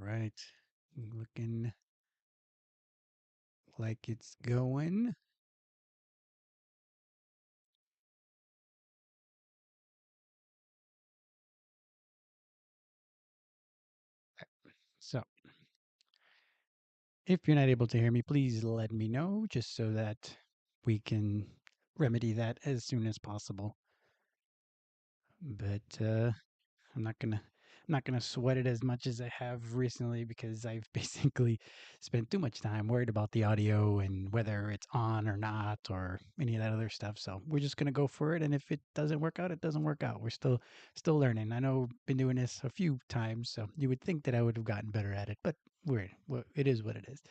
right. Looking like it's going. So, if you're not able to hear me, please let me know just so that we can remedy that as soon as possible. But I'm not gonna sweat it as much as I have recently because I've basically spent too much time worried about the audio and whether it's on or not or any of that other stuff. So we're just gonna go for it, and if it doesn't work out, it doesn't work out. We're still learning. I know I've been doing this a few times, so you would think that I would have gotten better at it, but it is what it is.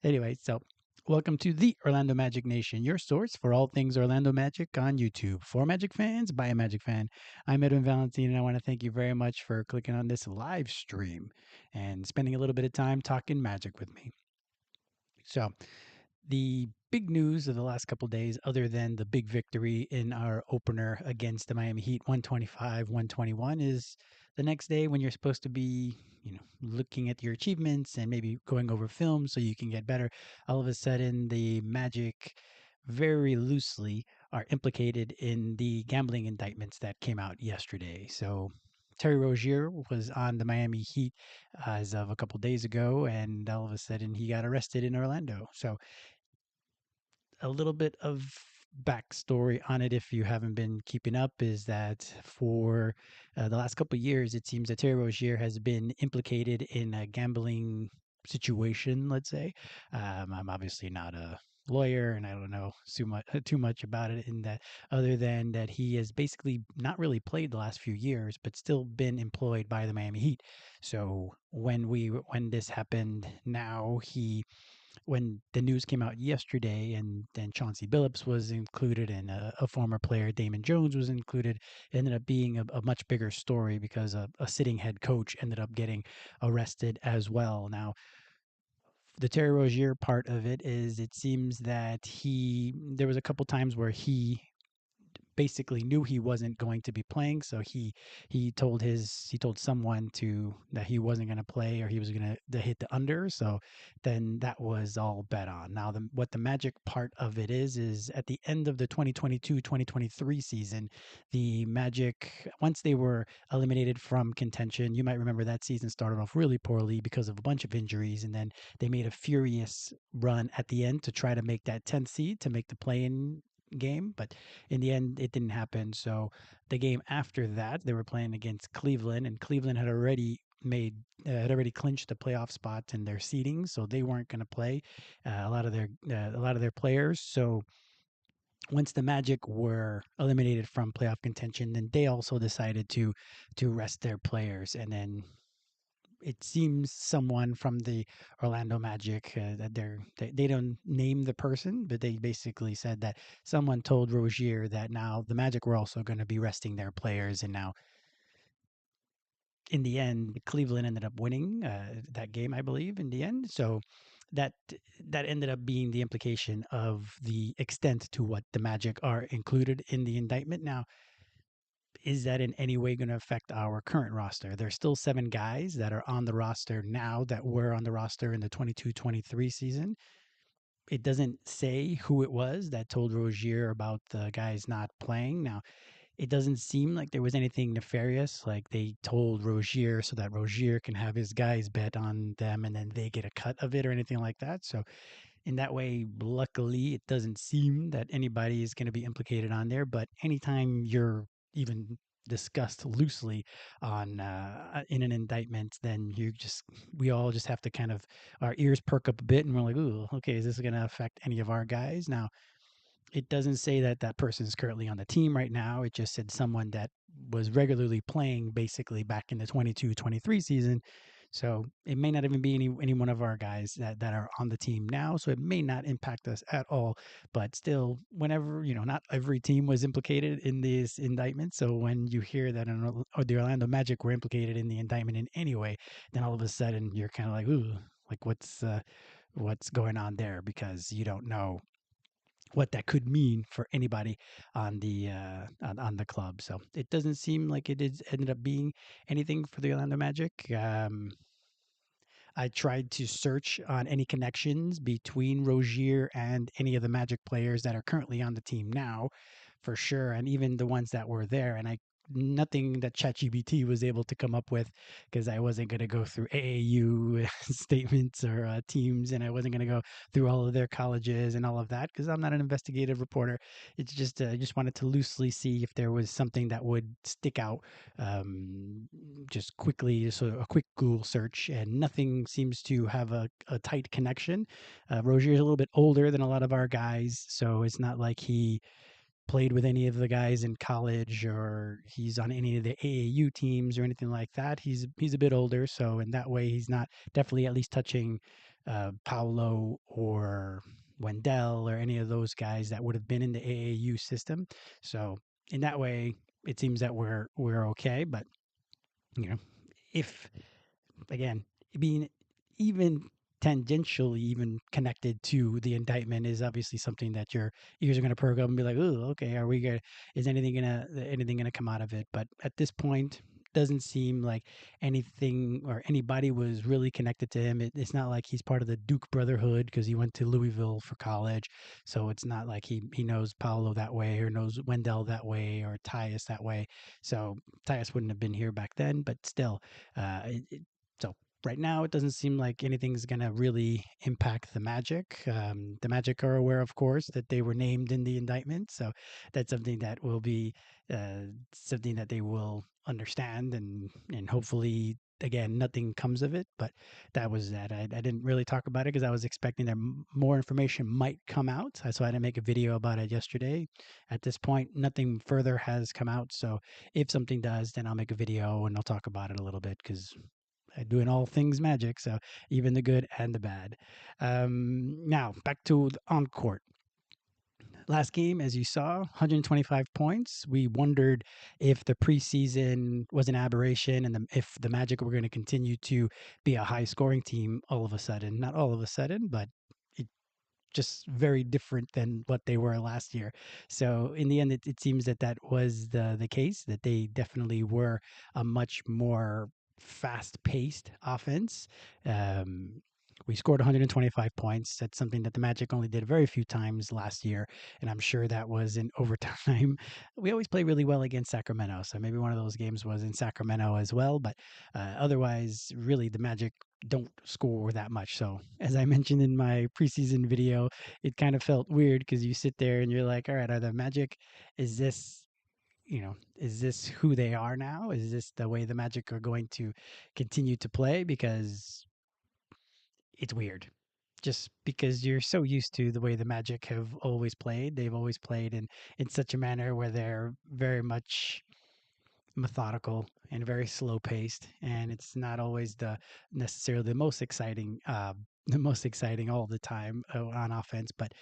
Anyway, so welcome to the Orlando Magic Nation, your source for all things Orlando Magic on YouTube. For Magic fans, by a Magic fan. I'm Edwin Valentine, and I want to thank you very much for clicking on this live stream and spending a little bit of time talking Magic with me. So, the big news of the last couple days, other than the big victory in our opener against the Miami Heat, 125-121, is the next day when you're supposed to be, looking at your achievements and maybe going over film so you can get better. All of a sudden, the Magic very loosely are implicated in the gambling indictments that came out yesterday. So Terry Rozier was on the Miami Heat as of a couple days ago, and all of a sudden he got arrested in Orlando. So a little bit of backstory on it, if you haven't been keeping up, is that for the last couple of years, it seems that Terry Rozier has been implicated in a gambling situation, let's say. I'm obviously not a lawyer and I don't know too much about it, in that other than that he has basically not really played the last few years but still been employed by the Miami Heat. So when this happened, now he when the news came out yesterday, and then Chauncey Billups was included and a former player, Damon Jones, was included, it ended up being a much bigger story because a sitting head coach ended up getting arrested as well. Now, the Terry Rozier part of it is, it seems that there was a couple times where he basically knew he wasn't going to be playing, so he told someone to that he wasn't going to play, or he was going to hit the under. So then that was all bet on. Now, what the Magic part of it is at the end of the 2022-2023 season, the Magic, once they were eliminated from contention, you might remember that season started off really poorly because of a bunch of injuries, and then they made a furious run at the end to try to make that 10th seed to make the play-in game, but in the end, it didn't happen. So the game after that, they were playing against Cleveland, and Cleveland had already clinched the playoff spot in their seeding, so they weren't going to play a lot of their players. So once the Magic were eliminated from playoff contention, then they also decided to rest their players, and then it seems someone from the Orlando Magic, that they don't name the person, but they basically said that someone told Rozier that now the Magic were also going to be resting their players, and now in the end, Cleveland ended up winning that game, I believe, in the end. So that that ended up being the implication of the extent to what the Magic are included in the indictment. Now, is that in any way going to affect our current roster? There's still 7 guys that are on the roster now that were on the roster in the 22-23 season. It doesn't say who it was that told Rozier about the guys not playing. Now, it doesn't seem like there was anything nefarious, like they told Rozier so that Rozier can have his guys bet on them and then they get a cut of it or anything like that. So in that way, luckily, it doesn't seem that anybody is going to be implicated on there. But anytime you're even discussed loosely on in an indictment, then we all just have to kind of, our ears perk up a bit, and we're like, ooh, okay, is this going to affect any of our guys? Now, it doesn't say that that person is currently on the team right now. It just said someone that was regularly playing basically back in the 22-23 season. So it may not even be any one of our guys that are on the team now. So it may not impact us at all. But still, whenever, not every team was implicated in this indictment. So when you hear that or the Orlando Magic were implicated in the indictment in any way, then all of a sudden you're kind of like, ooh, like what's going on there, because you don't know what that could mean for anybody on the club. So it doesn't seem like it is ended up being anything for the Orlando Magic. I tried to search on any connections between Rozier and any of the Magic players that are currently on the team now, for sure, and even the ones that were there. And I nothing that ChatGPT was able to come up with, because I wasn't going to go through AAU statements or teams, and I wasn't going to go through all of their colleges and all of that because I'm not an investigative reporter. It's just just wanted to loosely see if there was something that would stick out, just quickly, so a quick Google search, and nothing seems to have a tight connection. Rozier is a little bit older than a lot of our guys, so it's not like he played with any of the guys in college or he's on any of the AAU teams or anything like that. He's a bit older, so in that way he's not definitely at least touching Paolo or Wendell or any of those guys that would have been in the AAU system. So in that way, it seems that we're okay. But you know, if again, being even tangentially even connected to the indictment is obviously something that your ears are going to perk up and be like, oh, okay, are we going to, is anything going to come out of it? But at this point, doesn't seem like anything or anybody was really connected to him. It's not like he's part of the Duke Brotherhood because he went to Louisville for college. So it's not like he knows Paolo that way or knows Wendell that way or Tyus that way. So Tyus wouldn't have been here back then, but still, so right now, it doesn't seem like anything's going to really impact the Magic. The Magic are aware, of course, that they were named in the indictment. So that's something that will be something that they will understand, and hopefully, again, nothing comes of it. But that was that. I didn't really talk about it because I was expecting that more information might come out. So I didn't make a video about it yesterday. At this point, nothing further has come out. So if something does, then I'll make a video and I'll talk about it a little bit because doing all things Magic, so even the good and the bad. Now back to the on court. Last game, as you saw, 125 points. We wondered if the preseason was an aberration and if the Magic were going to continue to be a high scoring team all of a sudden. Not all of a sudden, but it just very different than what they were last year. So in the end, it seems that that was the case, that they definitely were a much more fast paced offense. Um, we scored 125 points. That's something that the Magic only did very few times last year, and I'm sure that was in overtime. We always play really well against Sacramento, so maybe one of those games was in Sacramento as well. But otherwise, really, the Magic don't score that much. So, as I mentioned in my preseason video, it kind of felt weird because you sit there and you're like, all right, are the Magic, is this, is this who they are now? Is this the way the Magic are going to continue to play? Because it's weird. Just because you're so used to the way the Magic have always played. They've always played in such a manner where they're very much methodical and very slow paced, and it's not always the necessarily the most exciting all the time on offense. But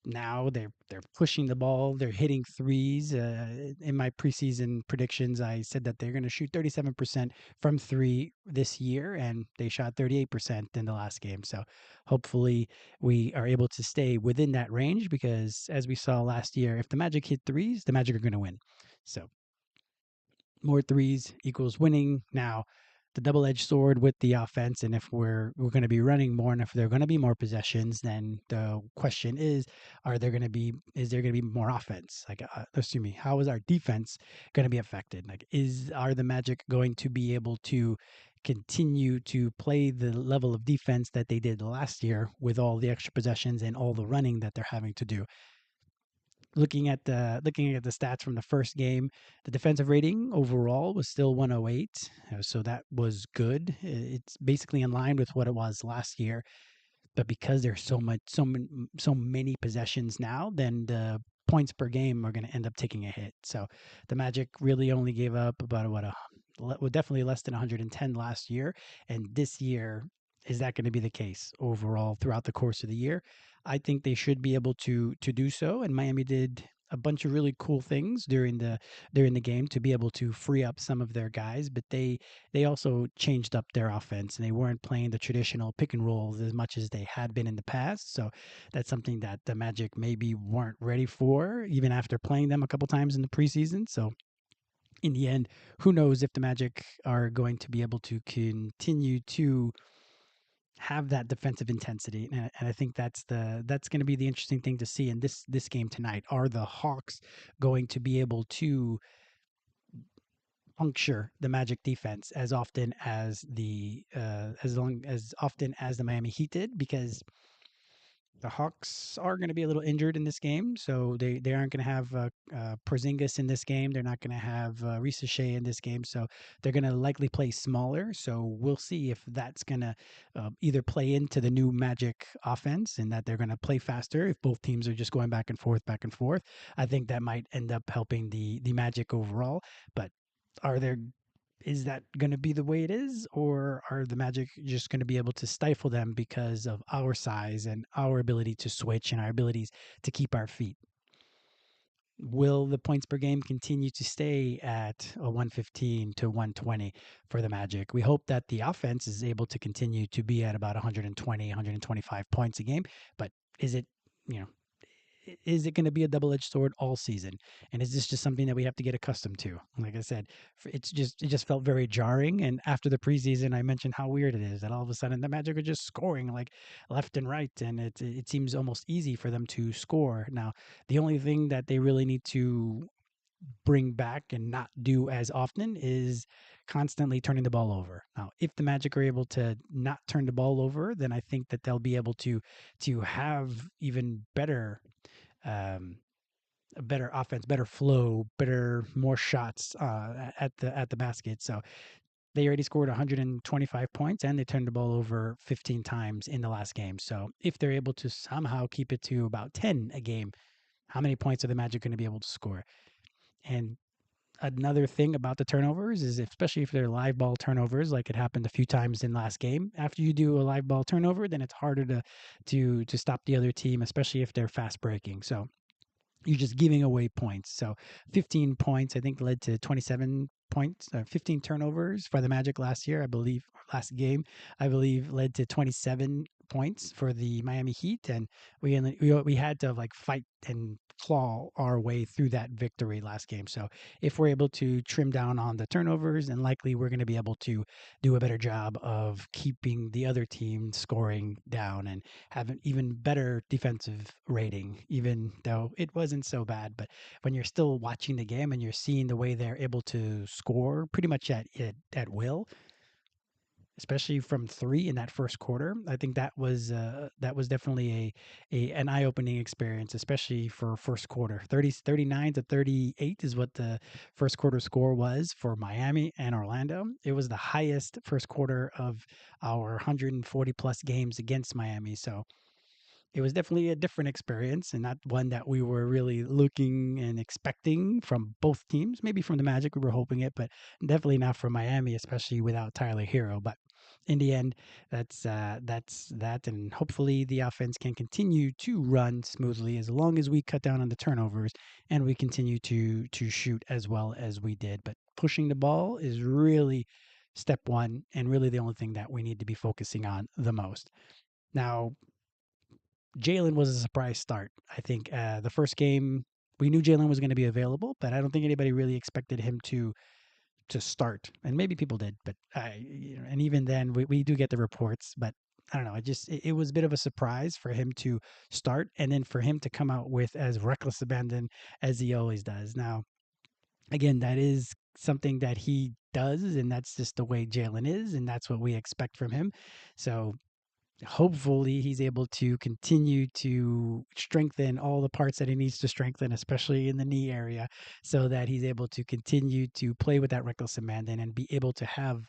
now they're pushing the ball, they're hitting threes. In my preseason predictions, I said that they're going to shoot 37% from three this year, and they shot 38% in the last game. So hopefully we are able to stay within that range because, as we saw last year, if the Magic hit threes, the Magic are going to win. So more threes equals winning. Now, the double-edged sword with the offense, and if we're going to be running more, and if there are going to be more possessions, then the question is there going to be more offense? Like, excuse me, how is our defense going to be affected? Like, are the Magic going to be able to continue to play the level of defense that they did last year with all the extra possessions and all the running that they're having to do? Looking at the stats from the first game, the defensive rating overall was still 108, so that was good. It's basically in line with what it was last year, but because there's so many possessions now, then the points per game are going to end up taking a hit. So the Magic really only gave up about well, definitely less than 110 last year, and this year is that going to be the case overall throughout the course of the year? I think they should be able to do so, and Miami did a bunch of really cool things during the game to be able to free up some of their guys, but they also changed up their offense and they weren't playing the traditional pick and rolls as much as they had been in the past. So that's something that the Magic maybe weren't ready for, even after playing them a couple times in the preseason. So in the end, who knows if the Magic are going to be able to continue to have that defensive intensity, and I think that's going to be the interesting thing to see in this game tonight. Are the Hawks going to be able to puncture the Magic defense as often as the Miami Heat did? Because the Hawks are going to be a little injured in this game, so they aren't going to have Porzingis in this game. They're not going to have Shea in this game, so they're going to likely play smaller. So we'll see if that's going to either play into the new Magic offense and that they're going to play faster. If both teams are just going back and forth, back and forth, I think that might end up helping the Magic overall. But are there is that going to be the way it is, or are the Magic just going to be able to stifle them because of our size and our ability to switch and our abilities to keep our feet? Will the points per game continue to stay at a 115 to 120 for the Magic? We hope that the offense is able to continue to be at about 120, 125 points a game, but is it, you know, is it going to be a double-edged sword all season? And is this just something that we have to get accustomed to? Like I said, it just felt very jarring. And after the preseason, I mentioned how weird it is that all of a sudden the Magic are just scoring like left and right, and it seems almost easy for them to score. Now, the only thing that they really need to bring back and not do as often is constantly turning the ball over. Now, if the Magic are able to not turn the ball over, then I think that they'll be able to have even um, better offense, better flow, better more shots at the basket. So they already scored 125 points and they turned the ball over 15 times in the last game. So if they're able to somehow keep it to about 10 a game, how many points are the Magic going to be able to score? And another thing about the turnovers is, especially if they're live ball turnovers, like it happened a few times in last game. After you do a live ball turnover, then it's harder to stop the other team, especially if they're fast breaking. So you're just giving away points. So 15 points, I think, led to 27 points, 15 turnovers for the Magic last year, I believe, last game, I believe, led to 27 points for the Miami Heat, and we had to like fight and claw our way through that victory last game. So if we're able to trim down on the turnovers, then likely we're going to be able to do a better job of keeping the other team scoring down and have an even better defensive rating, even though it wasn't so bad. But when you're still watching the game and you're seeing the way they're able to score pretty much at will, especially from three in that first quarter, I think that was definitely a an eye opening experience, especially for first quarter. 39 to 38 is what the first quarter score was for Miami and Orlando. It was the highest first quarter of our 140 plus games against Miami. So it was definitely a different experience and not one that we were really looking and expecting from both teams. Maybe from the Magic, we were hoping it, but definitely not from Miami, especially without Tyler Hero. But in the end, that's that, and hopefully the offense can continue to run smoothly as long as we cut down on the turnovers and we continue to shoot as well as we did. But pushing the ball is really step one and really the only thing that we need to be focusing on the most. Now, Jalen was a surprise start. I think the first game we knew Jalen was going to be available, but I don't think anybody really expected him to start. And maybe people did, but and even then we do get the reports, but I don't know. It was a bit of a surprise for him to start and then for him to come out with as reckless abandon as he always does. Now, again, that is something that he does, and that's just the way Jalen is, and that's what we expect from him. So hopefully he's able to continue to strengthen all the parts that he needs to strengthen, especially in the knee area, so that he's able to continue to play with that reckless abandon and be able to have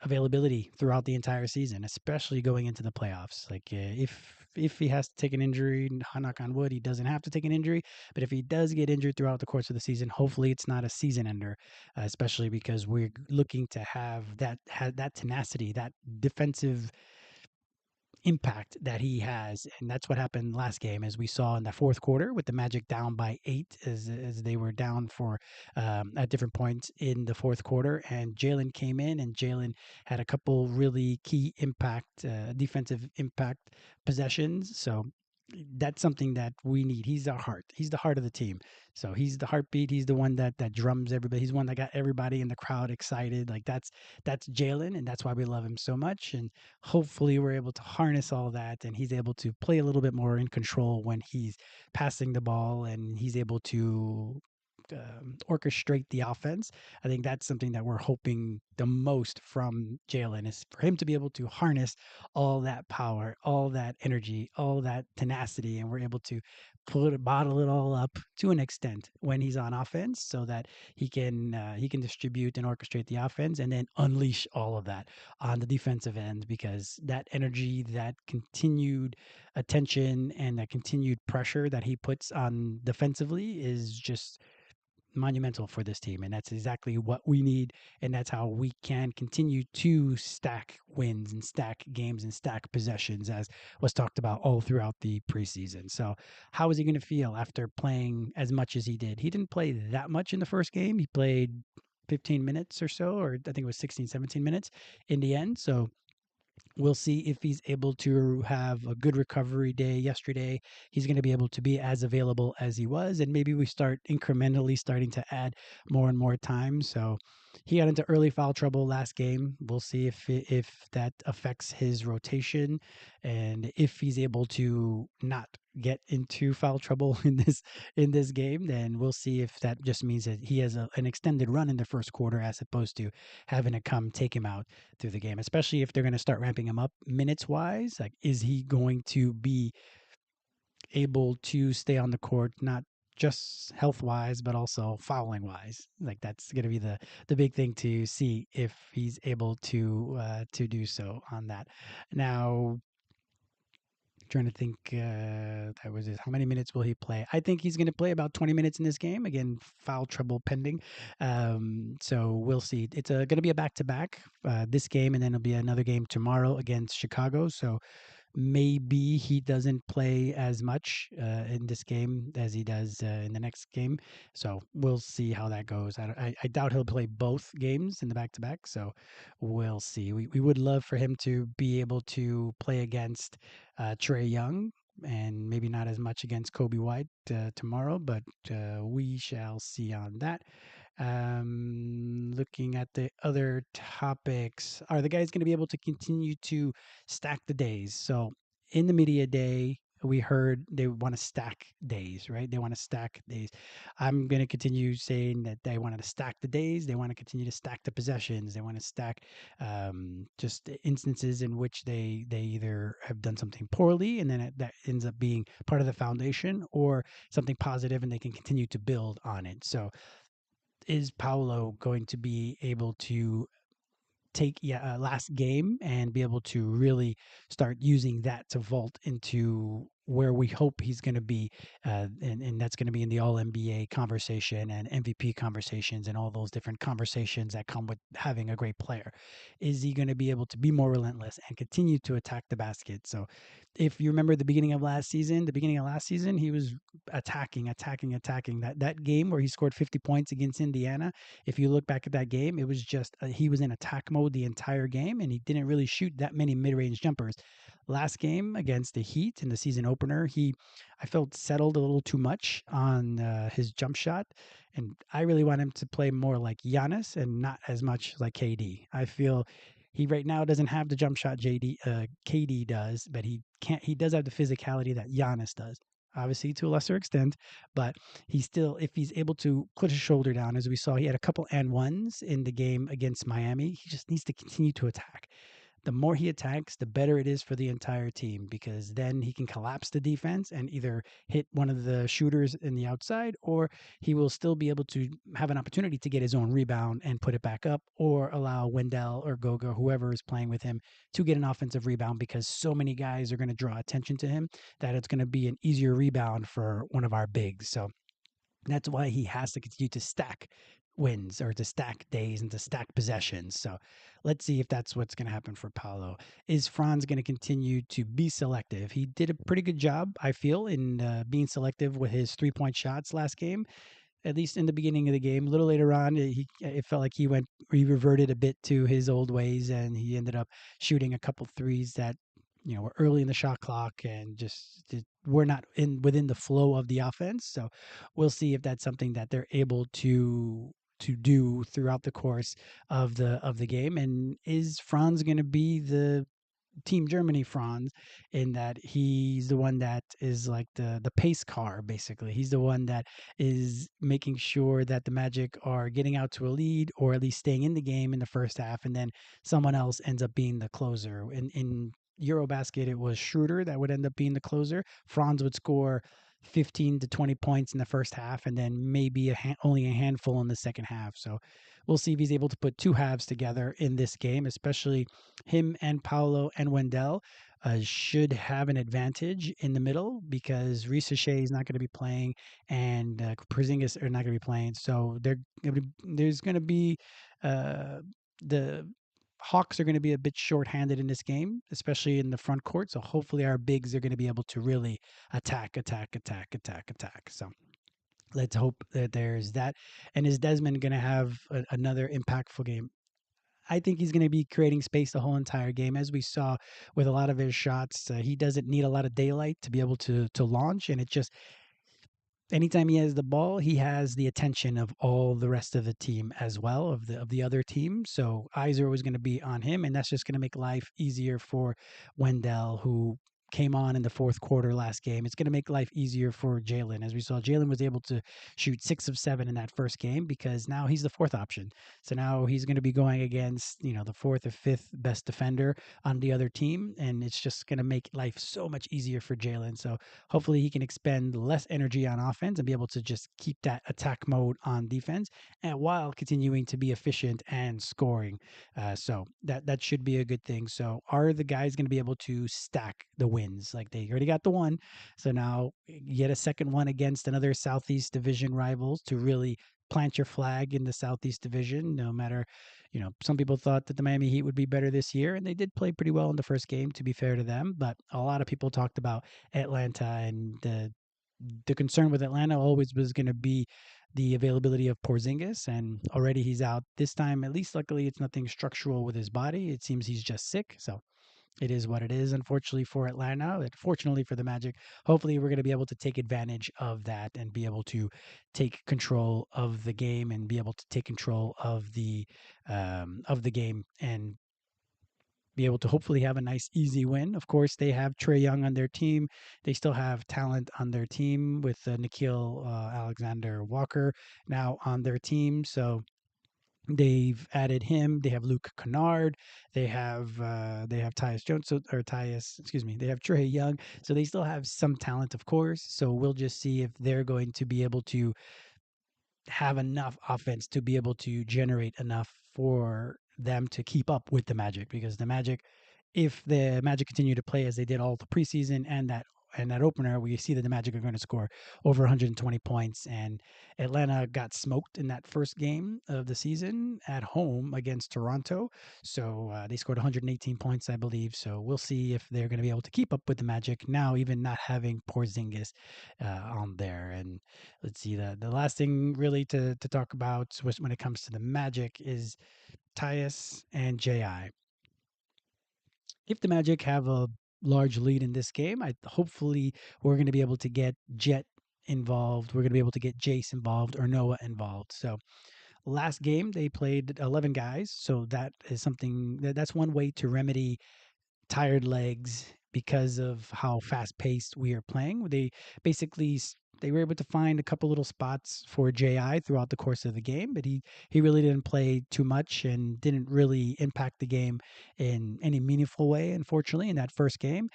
availability throughout the entire season, especially going into the playoffs. Like if he has to take an injury, knock on wood, he doesn't have to take an injury. But if he does get injured throughout the course of the season, hopefully it's not a season ender, especially because we're looking to have that tenacity, that defensive impact that he has, and that's what happened last game, as we saw in the fourth quarter with the Magic down by 8, as they were down for at different points in the fourth quarter, and Jalen came in, and Jalen had a couple really key impact, defensive impact possessions. So that's something that we need. He's our heart. He's the heart of the team. So he's the heartbeat. He's the one that drums everybody. He's the one that got everybody in the crowd excited. Like that's Jalen, and that's why we love him so much. And hopefully we're able to harness all that, and he's able to play a little bit more in control when he's passing the ball, and he's able to orchestrate the offense. I think that's something that we're hoping the most from Jalen is for him to be able to harness all that power, all that energy, all that tenacity, and we're able to bottle it all up to an extent when he's on offense, so that he can distribute and orchestrate the offense, and then unleash all of that on the defensive end, because that energy, that continued attention, and that continued pressure that he puts on defensively is just monumental for this team, and that's exactly what we need, and that's how we can continue to stack wins and stack games and stack possessions, as was talked about all throughout the preseason. So how is he going to feel after playing as much as he did? He didn't play that much in the first game. He played 15 minutes or so, or I think it was 16, 17 minutes in the end. So we'll see if he's able to have a good recovery day yesterday. He's going to be able to be as available as he was, and maybe we start incrementally starting to add more and more time. So he got into early foul trouble last game. We'll see if that affects his rotation, and if he's able to not get into foul trouble in this game, then we'll see if that just means that he has an extended run in the first quarter, as opposed to having to come take him out through the game, especially if they're going to start ramping him up minutes wise. Like, is he going to be able to stay on the court, not just health wise, but also fouling wise? Like, that's going to be the big thing to see if he's able to do so on that. Now, trying to think, that was it. How many minutes will he play? I think he's going to play about 20 minutes in this game. Again, foul trouble pending. So we'll see. It's going to be a back to back this game, and then it'll be another game tomorrow against Chicago. So maybe he doesn't play as much in this game as he does in the next game. So we'll see how that goes. I doubt he'll play both games in the back to back. So we'll see. We would love for him to be able to play against Trey Young, and maybe not as much against Kobe White tomorrow, but we shall see on that. Looking at the other topics, are the guys going to be able to continue to stack the days? So in the media day, we heard they want to stack days, right? They want to stack days. I'm going to continue saying that they want to stack the days. They want to continue to stack the possessions. They want to stack just instances in which they either have done something poorly, and then that ends up being part of the foundation, or something positive, and they can continue to build on it. So is Paulo going to be able to take last game and be able to really start using that to vault into where we hope he's going to be, and that's going to be in the All NBA conversation and MVP conversations and all those different conversations that come with having a great player? Is he going to be able to be more relentless and continue to attack the basket? So, if you remember the beginning of last season, he was attacking, attacking, attacking. That game where he scored 50 points against Indiana, if you look back at that game, it was just he was in attack mode the entire game, and he didn't really shoot that many mid-range jumpers. Last game against the Heat in the season opener, I felt settled a little too much on his jump shot, and I really want him to play more like Giannis and not as much like KD. I feel he right now doesn't have the jump shot KD does, but he does have the physicality that Giannis does. Obviously, to a lesser extent, but he still, if he's able to put his shoulder down, as we saw, he had a couple and ones in the game against Miami. He just needs to continue to attack. The more he attacks, the better it is for the entire team, because then he can collapse the defense and either hit one of the shooters in the outside, or he will still be able to have an opportunity to get his own rebound and put it back up, or allow Wendell or Goga, whoever is playing with him, to get an offensive rebound, because so many guys are going to draw attention to him that it's going to be an easier rebound for one of our bigs. So that's why he has to continue to stack wins, or to stack days, and to stack possessions. So let's see if that's what's going to happen for Paulo. Is Franz going to continue to be selective? He did a pretty good job, I feel, in being selective with his 3-point shots last game, at least in the beginning of the game. A little later on, it felt like he reverted a bit to his old ways, and he ended up shooting a couple threes that we're early in the shot clock and we're not in within the flow of the offense. So we'll see if that's something that they're able to do throughout the course of the game. And is Franz going to be the Team Germany Franz, in that he's the one that is like the pace car basically. He's the one that is making sure that the Magic are getting out to a lead or at least staying in the game in the first half, and then someone else ends up being the closer. In Eurobasket, it was Schroeder that would end up being the closer. Franz would score 15 to 20 points in the first half, and then maybe only a handful in the second half. So we'll see if he's able to put two halves together in this game, especially him and Paolo and Wendell should have an advantage in the middle because Reese Shea is not going to be playing and Porzingis are not going to be playing. So there's going to be the Hawks are going to be a bit shorthanded in this game, especially in the front court. So hopefully our bigs are going to be able to really attack, attack, attack, attack, attack. So let's hope that there's that. And is Desmond going to have another impactful game? I think he's going to be creating space the whole entire game, as we saw with a lot of his shots. He doesn't need a lot of daylight to be able to launch, and it just anytime he has the ball, he has the attention of all the rest of the team as well, of the other team. So eyes are always going to be on him, and that's just going to make life easier for Wendell, who came on in the fourth quarter last game. It's going to make life easier for Jalen. As we saw, Jalen was able to shoot 6 of 7 in that first game because now he's the fourth option. So now he's going to be going against, the fourth or fifth best defender on the other team, and it's just going to make life so much easier for Jalen. So hopefully he can expend less energy on offense and be able to just keep that attack mode on defense, and while continuing to be efficient and scoring. So that should be a good thing. So are the guys going to be able to stack the wins? Like they already got the one, so now get a second one against another Southeast Division rivals to really plant your flag in the Southeast Division. No matter, some people thought that the Miami Heat would be better this year, and they did play pretty well in the first game, to be fair to them. But a lot of people talked about Atlanta, and the concern with Atlanta always was going to be the availability of Porzingis, and already he's out this time. At least, luckily, it's nothing structural with his body. It seems he's just sick, so it is what it is. Unfortunately for Atlanta, fortunately for the Magic, hopefully we're going to be able to take advantage of that and be able to take control of the game and be able to take control of the game and be able to hopefully have a nice easy win. Of course, they have Trey Young on their team. They still have talent on their team with Nikhil Alexander Walker now on their team. So they've added him. They have Luke Kennard. They have Tyus Jones or Tyus. Excuse me. They have Trey Young. So they still have some talent, of course. So we'll just see if they're going to be able to have enough offense to be able to generate enough for them to keep up with the Magic, because the Magic, if the Magic continue to play as they did all the preseason and that opener, we see that the Magic are going to score over 120 points. And Atlanta got smoked in that first game of the season at home against Toronto. So they scored 118 points, I believe. So we'll see if they're going to be able to keep up with the Magic now, even not having Porzingis on there. And let's see, the last thing really to talk about when it comes to the Magic is Tyus and JI. If the Magic have a large lead in this game, hopefully we're going to be able to get Jet involved. We're going to be able to get Jace involved or Noah involved. So last game they played 11 guys. So that is something that's one way to remedy tired legs because of how fast paced we are playing. Basically they were able to find a couple little spots for JI throughout the course of the game, but he really didn't play too much and didn't really impact the game in any meaningful way, unfortunately, in that first game.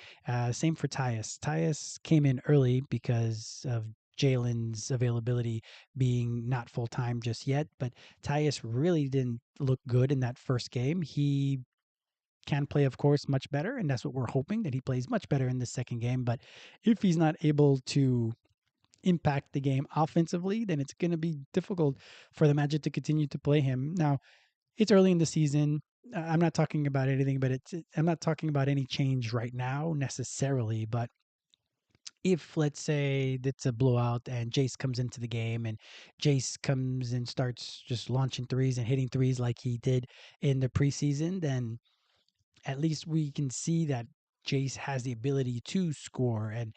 Same for Tyus. Tyus came in early because of Jalen's availability being not full time just yet, but Tyus really didn't look good in that first game. He can play, of course, much better, and that's what we're hoping, that he plays much better in the second game. But if he's not able to impact the game offensively, then it's going to be difficult for the Magic to continue to play him. Now, it's early in the season. I'm not talking about anything, but I'm not talking about any change right now necessarily. But if, let's say, it's a blowout and Jace comes into the game and Jace comes and starts just launching threes and hitting threes like he did in the preseason, then at least we can see that Jace has the ability to score, and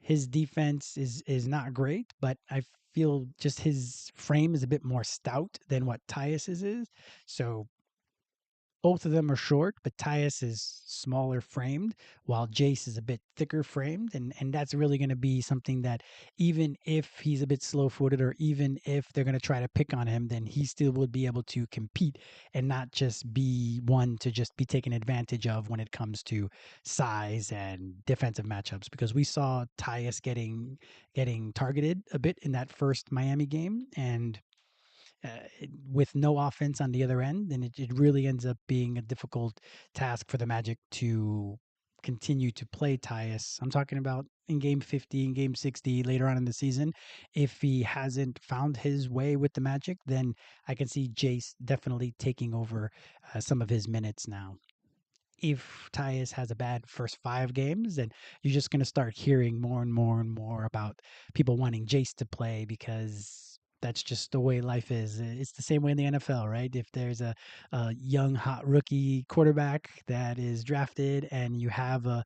his defense is not great, but I feel just his frame is a bit more stout than what Tyus's is. So both of them are short, but Tyus is smaller framed, while Jace is a bit thicker framed, and that's really going to be something that even if he's a bit slow footed, or even if they're going to try to pick on him, then he still would be able to compete and not just be one to just be taken advantage of when it comes to size and defensive matchups. Because we saw Tyus getting targeted a bit in that first Miami game, and uh, with no offense on the other end, and it really ends up being a difficult task for the Magic to continue to play Tyus. I'm talking about in game 50, in game 60, later on in the season. If he hasn't found his way with the Magic, then I can see Jace definitely taking over some of his minutes now. If Tyus has a bad first 5 games, then you're just going to start hearing more and more and more about people wanting Jace to play, because that's just the way life is. It's the same way in the NFL, right? If there's a young, hot rookie quarterback that is drafted, and you have a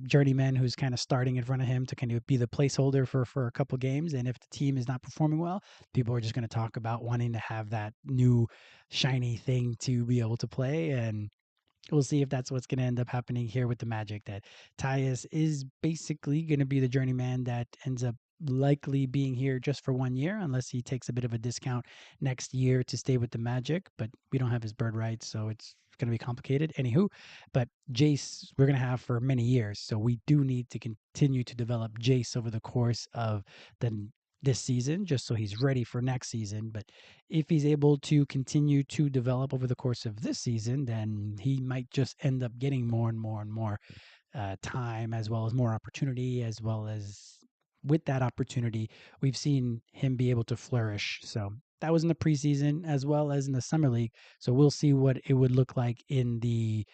journeyman who's kind of starting in front of him to kind of be the placeholder for a couple games, and if the team is not performing well, people are just going to talk about wanting to have that new shiny thing to be able to play. And we'll see if that's what's going to end up happening here with the Magic. That Tyus is basically going to be the journeyman that ends up likely being here just for 1 year, unless he takes a bit of a discount next year to stay with the Magic. But we don't have his bird rights, so it's going to be complicated. Anywho, but Jace, we're going to have for many years. So we do need to continue to develop Jace over the course of the this season, just so he's ready for next season. But if he's able to continue to develop over the course of this season, then he might just end up getting more and more and more time, as well as more opportunity, as well as with that opportunity, we've seen him be able to flourish. So that was in the preseason as well as in the summer league. So we'll see what it would look like in the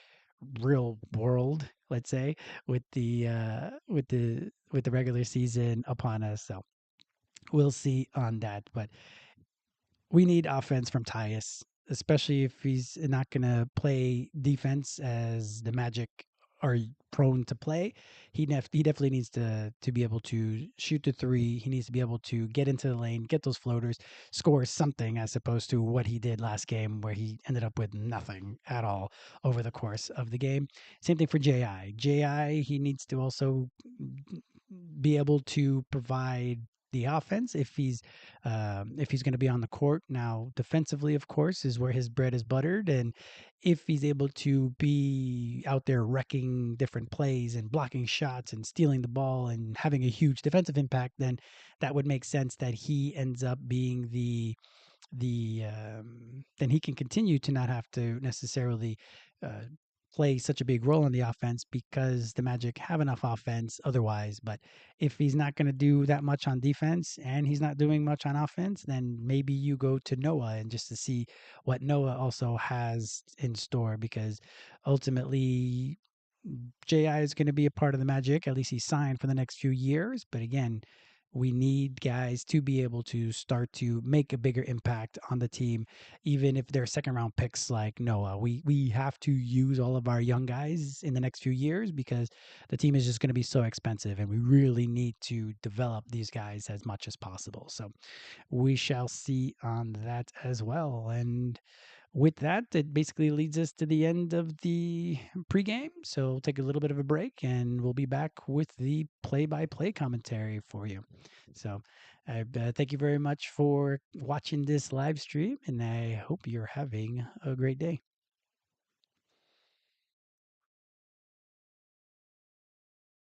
real world, let's say, with the regular season upon us. So we'll see on that. But we need offense from Tyus, especially if he's not going to play defense as the Magic are prone to play. He definitely needs to be able to shoot the three. He needs to be able to get into the lane, get those floaters, score something, as opposed to what he did last game, where he ended up with nothing at all over the course of the game. Same thing for JI. JI, he needs to also be able to provide the offense if he's going to be on the court. Now, defensively, of course, is where his bread is buttered, and if he's able to be out there wrecking different plays and blocking shots and stealing the ball and having a huge defensive impact, then that would make sense that he ends up being then he can continue to not have to necessarily uh, play such a big role in the offense, because the Magic have enough offense otherwise. But if he's not going to do that much on defense and he's not doing much on offense, then maybe you go to Noah, and just to see what Noah also has in store, because ultimately JI is going to be a part of the Magic. At least he's signed for the next few years. But again, we need guys to be able to start to make a bigger impact on the team, even if they're second round picks like Noah. We have to use all of our young guys in the next few years, because the team is just going to be so expensive, and we really need to develop these guys as much as possible. So we shall see on that as well. And with that, it basically leads us to the end of the pregame. So we'll take a little bit of a break, and we'll be back with the play-by-play commentary for you. So I thank you very much for watching this live stream, and I hope you're having a great day.